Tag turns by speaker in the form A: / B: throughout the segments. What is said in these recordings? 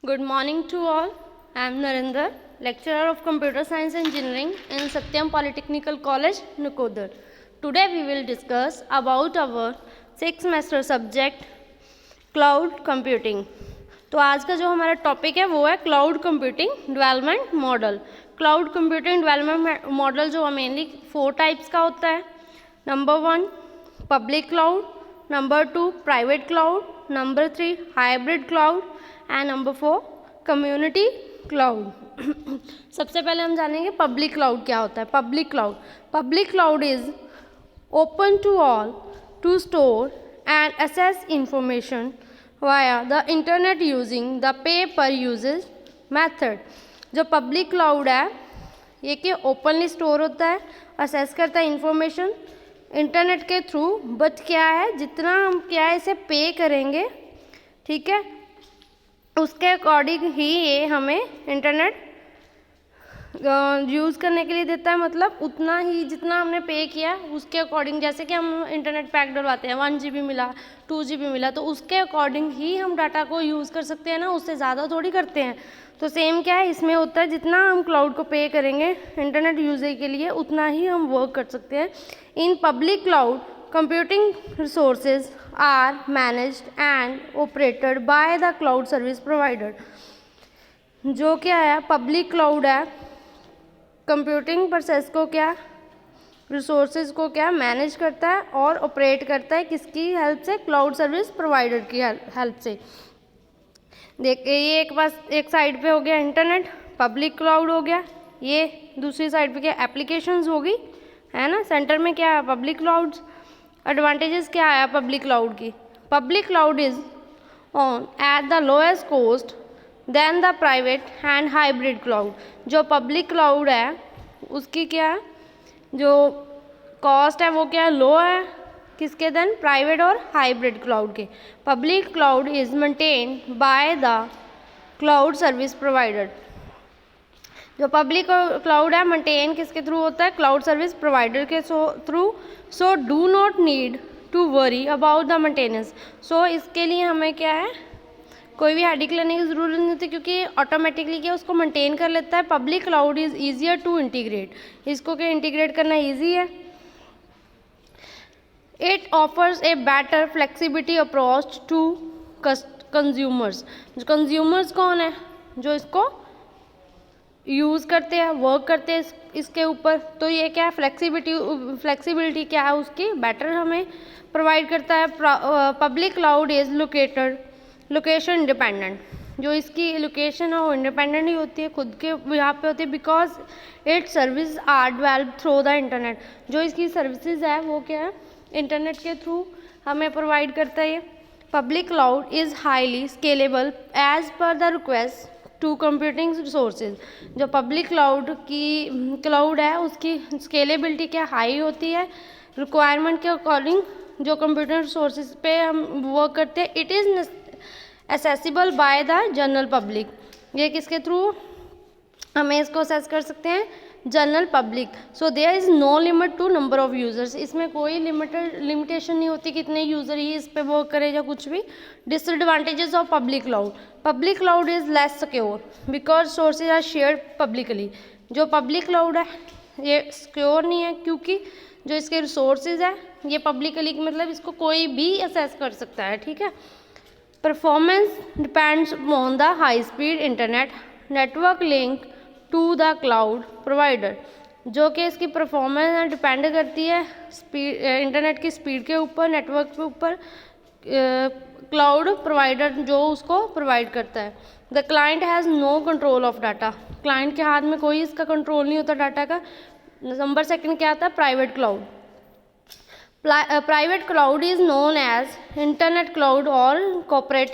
A: Good morning to all. I am Narendra, lecturer of Computer Science Engineering in Satyam Polytechnical College, Nakodar. Today we will discuss about our 6th semester subject Cloud Computing. तो आज का जो हमारा topic है वो है cloud computing development model. Cloud computing development model जो mainly 4 types का होता है. Number 1 public cloud, number 2 private cloud, number 3 hybrid cloud and number 4 community cloud. सबसे पहले हम जानेंगे पब्लिक क्लाउड क्या होता है. Public cloud is open to all to store and access information via the internet using the pay per usage method. जो public cloud है ये कि ओपनली स्टोर होता है, असेस करता है इंफॉर्मेशन इंटरनेट के थ्रू, बट क्या है जितना हम क्या है इसे पे करेंगे, ठीक है, उसके अकॉर्डिंग ही ये हमें इंटरनेट यूज़ करने के लिए देता है. मतलब उतना ही जितना हमने पे किया उसके अकॉर्डिंग, जैसे कि हम इंटरनेट पैक डलवाते हैं 1 GB मिला 2 GB मिला तो उसके अकॉर्डिंग ही हम डाटा को यूज़ कर सकते हैं ना, उससे ज़्यादा थोड़ी करते हैं. तो सेम क्या है इसमें होता है, जितना हम क्लाउड को पे करेंगे इंटरनेट यूजेज के लिए उतना ही हम वर्क कर सकते हैं. In public cloud computing resources are managed and operated by the cloud service provider. जो क्या है पब्लिक क्लाउड है, कंप्यूटिंग प्रोसेस को क्या रिसोर्सेज को क्या मैनेज करता है और ऑपरेट करता है किसकी हेल्प से, क्लाउड सर्विस प्रोवाइडर की हेल्प से. देखिए ये एक साइड पे हो गया इंटरनेट, पब्लिक क्लाउड हो गया. ये दूसरी साइड पे क्या एप्लीकेशंस होगी, है ना. सेंटर में क्या है पब्लिक क्लाउड्स. एडवांटेजेस क्या है पब्लिक क्लाउड की. Public cloud is on at the lowest cost then the private and hybrid cloud. जो पब्लिक क्लाउड है उसकी क्या जो कॉस्ट है वो क्या लो है किसके, देन प्राइवेट और हाइब्रिड क्लाउड के. Public cloud is maintained by the cloud service provider. जो पब्लिक क्लाउड है मेंटेन किसके थ्रू होता है, क्लाउड सर्विस प्रोवाइडर के through. So do not need to worry about the maintenance. So इसके लिए हमें क्या है कोई भी हेडिक लेने की ज़रूरत नहीं होती क्योंकि ऑटोमेटिकली क्या उसको मेंटेन कर लेता है. Public cloud is easier to integrate. इसको क्या इंटीग्रेट करना ईजी है. It offers a better flexibility approach to consumers. जो कंज्यूमर्स कौन है, जो इसको यूज़ करते हैं वर्क करते हैं इसके ऊपर, तो ये क्या है फ्लेक्सिबिलिटी क्या है उसकी बेटर हमें प्रोवाइड करता है. Public cloud is location independent. जो इसकी लोकेशन है वो इंडिपेंडेंट ही होती है, खुद के यहाँ पे होती है, because it service are developed through the internet. जो इसकी सर्विसेज है वो क्या है इंटरनेट के थ्रू हमें प्रोवाइड करता है. Public cloud is highly scalable as per the request to computing resources. जो पब्लिक क्लाउड है उसकी स्केलेबिलिटी क्या हाई होती है, रिक्वायरमेंट के अकॉर्डिंग जो कंप्यूटर रिसोर्सेज पे हम वर्क करते हैं. It is accessible by the general public. ये किसके थ्रू हमें इसको असेस कर सकते हैं, general public. So there is no limit to number of users. इसमें कोई लिमिटेशन नहीं होती कितने यूज़र ही इस पे वर्क करे या कुछ भी. Disadvantages of public cloud. Public cloud is less secure because sources are shared publicly. जो पब्लिक क्लाउड है ये सिक्योर नहीं है क्योंकि जो इसके रिसोर्सेज है ये पब्लिकली मतलब इसको कोई भी असेस कर सकता है, ठीक है. Performance depends on the high speed internet network link to the cloud provider. जो कि इसकी परफॉर्मेंस डिपेंड करती है स्पीड इंटरनेट की स्पीड के ऊपर, नेटवर्क के ऊपर क्लाउड प्रोवाइडर जो उसको प्रोवाइड करता है. The client has no control of data. Client के हाथ में कोई इसका कंट्रोल नहीं होता डाटा का. नंबर सेकंड क्या आता है private cloud. Private cloud is known as internet cloud और कॉर्पोरेट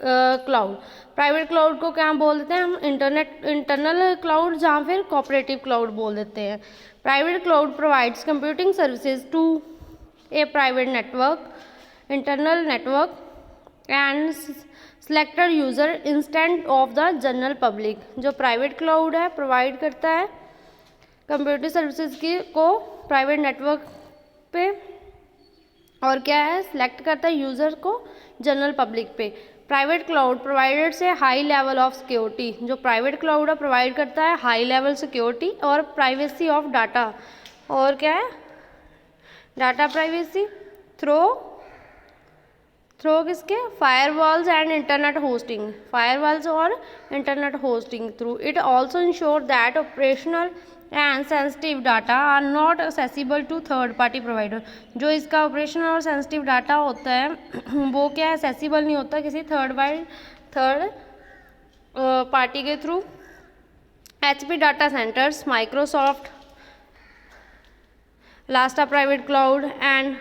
A: क्लाउड. प्राइवेट क्लाउड को क्या बोल देते हैं हम, इंटरनल क्लाउड या फिर कॉर्पोरेटिव क्लाउड बोल देते हैं. Private cloud provides computing services to a private network, internal network and selected user instant of the general public. जो प्राइवेट क्लाउड है प्रोवाइड करता है कंप्यूटर सर्विसेज को प्राइवेट नेटवर्क पे और क्या है सिलेक्ट करता है यूज़र को जनरल पब्लिक पे. प्राइवेट क्लाउड प्रोवाइडेड से हाई लेवल ऑफ सिक्योरिटी, जो प्राइवेट क्लाउड है प्रोवाइड करता है हाई लेवल सिक्योरिटी और प्राइवेसी ऑफ डाटा, और क्या है डाटा प्राइवेसी थ्रो किसके firewalls and internet hosting, firewalls और internet hosting through. It also ensure that operational and sensitive data are not accessible to third party provider, जो इसका operational और sensitive data होता है वो क्या है एक्सेसिबल नहीं होता किसी थर्ड पार्टी के through. HP data centres, Microsoft, Elastra private cloud and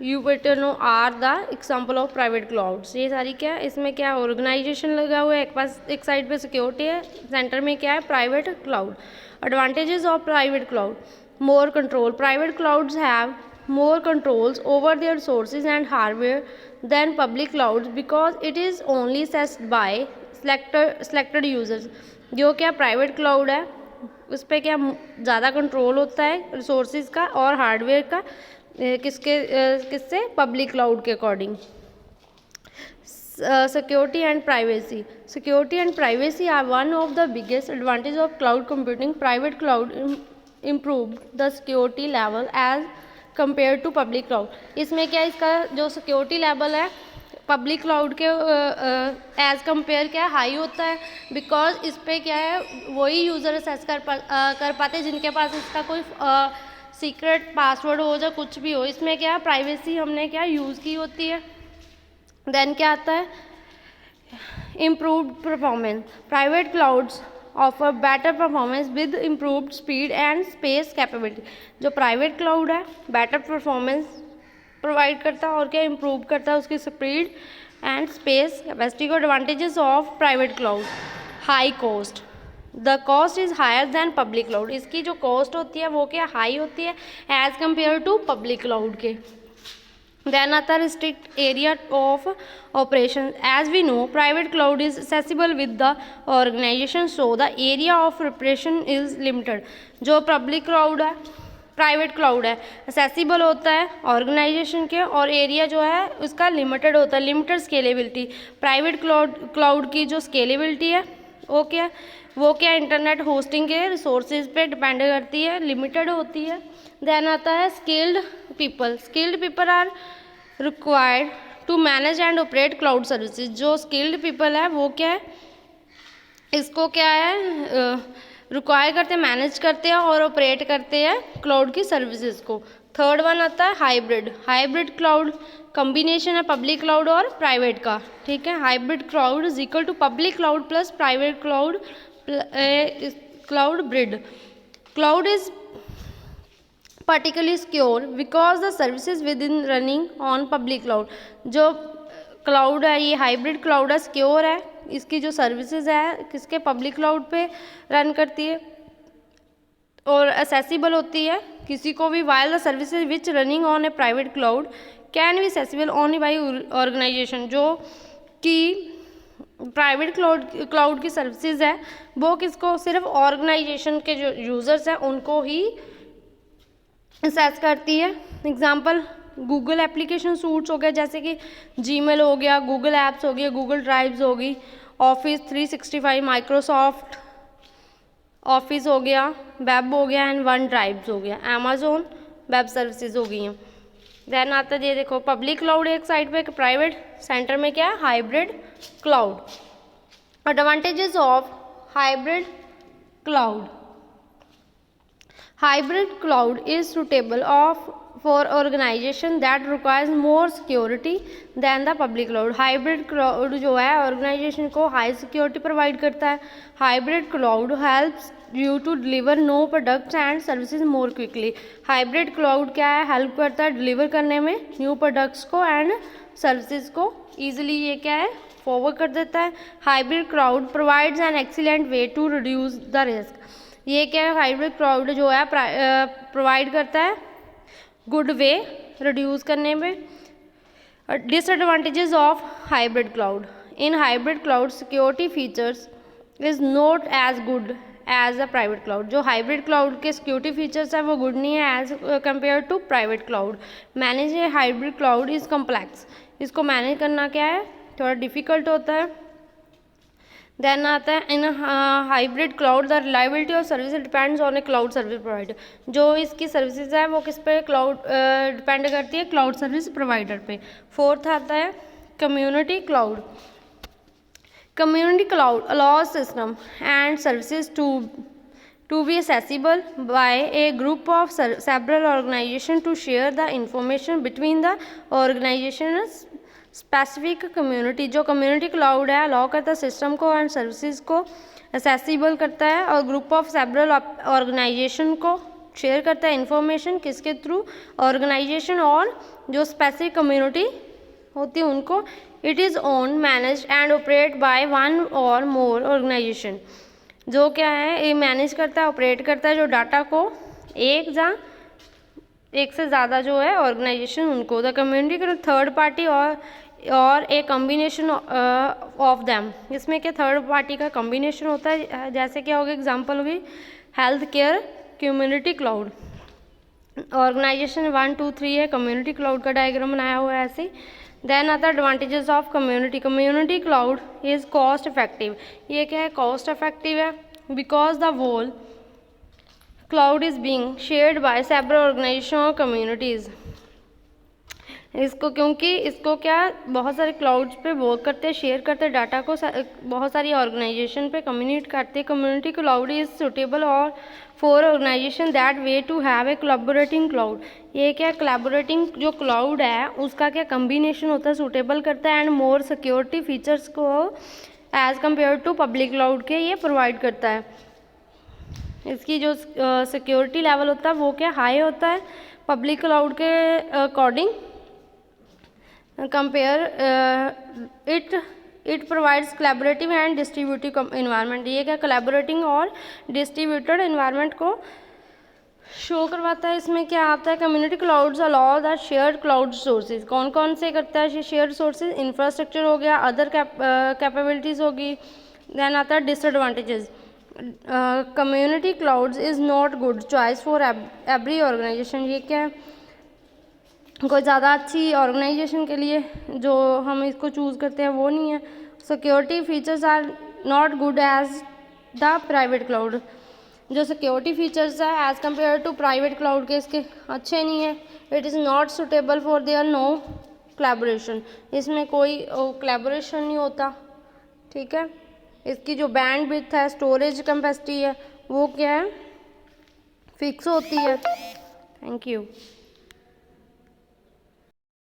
A: यूपिटरनो are the example of private clouds. ये सारी क्या है, इसमें क्या ऑर्गेनाइजेशन लगा हुआ है, एक साइड पे सिक्योरिटी है, सेंटर में क्या है private cloud. Advantages of private cloud, more control, private clouds have more controls over their sources and hardware than public clouds because it is only accessed by selected users। जो क्या private cloud है उस पर क्या ज़्यादा control होता है resources का और हार्डवेयर का, किससे पब्लिक क्लाउड के according. Security and privacy, security and privacy are one of the biggest advantages of cloud computing। private cloud improved the security level as compared to public cloud। इसमें क्या इसका जो security level है public cloud के as compare क्या high होता है, because इस पर क्या है वही यूज़र असेस कर पाते हैं जिनके पास इसका कोई सीक्रेट पासवर्ड हो या कुछ भी हो। इसमें क्या प्राइवेसी हमने क्या यूज़ की होती है। देन क्या आता है improved performance, private clouds offer better performance with improved speed and space capability. जो प्राइवेट क्लाउड है बेटर परफॉर्मेंस प्रोवाइड करता है और क्या इम्प्रूव करता है उसकी स्पीड एंड स्पेस कैपेसिटी को। Advantages of private cloud, high cost, the cost is higher than public cloud. इसकी जो कॉस्ट होती है वो क्या हाई होती है as compare to public cloud के। Then आता restrict area of operation, as we know private cloud is accessible with the organization so the area of operation is limited। जो पब्लिक क्लाउड है प्राइवेट क्लाउड है accessible होता है organisation के और area जो है उसका लिमिटेड होता है, लिमिटेड स्केलेबिलिटी। प्राइवेट क्लाउड की जो स्केलेबिलिटी है वो क्या इंटरनेट होस्टिंग के रिसोर्सेज पे डिपेंड करती है, लिमिटेड होती है। देन आता है skilled people are required to manage and operate cloud services. जो स्किल्ड पीपल है वो क्या है इसको क्या है रिक्वायर करते हैं, मैनेज करते हैं और ऑपरेट करते हैं क्लाउड की सर्विसेज को। थर्ड वन आता है हाइब्रिड क्लाउड, कॉम्बिनेशन है पब्लिक क्लाउड और प्राइवेट का, ठीक है। Hybrid cloud is equal to public cloud plus private cloud ब्रिड। Cloud is particularly secure because the services within running on public cloud। जो क्लाउड है ये हाइब्रिड क्लाउड है सिक्योर है, इसकी जो सर्विसेज है किसके पब्लिक क्लाउड पे रन करती है और accessible होती है किसी को भी, while the services which running on a private cloud can be accessible only by organization। जो कि प्राइवेट क्लाउड की सर्विसेज है वो किसको सिर्फ ऑर्गेनाइजेशन के जो यूज़र्स हैं उनको ही एक्सेस करती है। एग्जांपल गूगल एप्लीकेशन सूट्स हो गया, जैसे कि जीमेल हो गया, गूगल एप्स हो गया, गूगल ड्राइव्स हो गई, ऑफिस 365, माइक्रोसॉफ्ट ऑफिस हो गया, वेब हो गया एंड वन ड्राइव्स हो गया, अमेजोन वेब सर्विसेज हो गई हैं। देन आता है ये देखो पब्लिक क्लाउड एक साइड पे, प्राइवेट सेंटर में क्या है hybrid cloud. Advantages of hybrid cloud, hybrid cloud is suitable for organization that requires more security than the public cloud। hybrid cloud जो है organization को high security provide करता है। hybrid cloud helps you to deliver new products and services more quickly। hybrid cloud क्या है help करता है deliver करने में new products को and services को easily, ये क्या है forward कर देता है। hybrid cloud provides an excellent way to reduce the risk। ये क्या है हाइब्रिड क्लाउड जो है प्रोवाइड करता है गुड वे रिड्यूस करने में। Disadvantages of hybrid cloud, in hybrid cloud security features is not as good as a private cloud. जो हाइब्रिड क्लाउड के सिक्योरिटी फीचर्स है वो गुड नहीं है as compare to private cloud. Manage a hybrid cloud is complex, इसको manage करना क्या है थोड़ा डिफ़िकल्ट होता है। देन आता है इन hybrid cloud the reliability of service depends on A cloud service provider. जो इसकी सर्विसेज है वो किस पे क्लाउड डिपेंड करती है, क्लाउड सर्विस प्रोवाइडर पे। फोर्थ आता है community cloud. Community cloud allows system and services to be accessible by a group of several organizations to share the information between the organizations specific community. जो community cloud है allow करता है system को and services को accessible करता है और group of several organisation को शेयर करता है इंफॉर्मेशन, किसके थ्रू, ऑर्गेनाइजेशन और जो स्पेसिफिक कम्युनिटी होती है उनको। It is own manage and operate by one और मोर ऑर्गेनाइजेशन। जो क्या है, ये मैनेज करता है, ऑपरेट करता है जो डाटा को एक से ज़्यादा जो है ऑर्गेनाइजेशन उनको। द कम्युनिटी थर्ड पार्टी और ए कम्बिनेशन ऑफ देम। इसमें क्या थर्ड पार्टी का कम्बिनेशन होता है, जैसे क्या होगा, एग्जांपल होगी health care community cloud. Organisation 1 2 3 है, कम्युनिटी क्लाउड का डायग्राम बनाया हुआ है ऐसे। देन आता advantages of community. Community cloud is cost effective. ये क्या है, कॉस्ट इफेक्टिव है because the whole cloud is being shared by several organisation और कम्युनिटीज़। इसको क्योंकि इसको क्या बहुत सारे क्लाउड्स पे वर्क करते हैं, शेयर करते हैं डाटा को बहुत सारी ऑर्गेनाइजेशन पे कम्युनिकेट करते हैं। कम्युनिटी क्लाउड इज़ सुटेबल और for organisation that way to have a collaborating cloud. ये क्या कोलैबोरेटिंग जो क्लाउड है उसका क्या कम्बिनेशन होता है, सुटेबल करता है एंड मोर सिक्योरिटी फीचर्स को as compare to public cloud के ये प्रोवाइड करता है। इसकी जो सिक्योरिटी लेवल होता है वो क्या हाई होता है पब्लिक क्लाउड के according compare. It provides collaborative and distributive environment. ये क्या कोलैबोरेटिंग और डिस्ट्रीब्यूटेड इन्वायरमेंट को शो करवाता है। इसमें क्या आता है, community clouds allow the shared cloud sources. कौन कौन से करता है शेयर्ड सोर्सेज, इंफ्रास्ट्रक्चर हो गया, अदर कैपेबिलिटीज़ होगी। देन आता है disadvantages. Community clouds is not good choice for every organisation. ये क्या है, कोई ज़्यादा अच्छी ऑर्गेनाइजेशन के लिए जो हम इसको चूज़ करते हैं वो नहीं है। Security features are not good as the private cloud. जो सिक्योरिटी फीचर्स है as compare to private cloud के इसके अच्छे नहीं है। It is not suitable for there no collaboration. इसमें कोई कोलैबोरेशन नहीं होता, ठीक है। इसकी जो बैंडविड्थ है, स्टोरेज कैपेसिटी है, वो क्या है, फिक्स होती है। Thank you.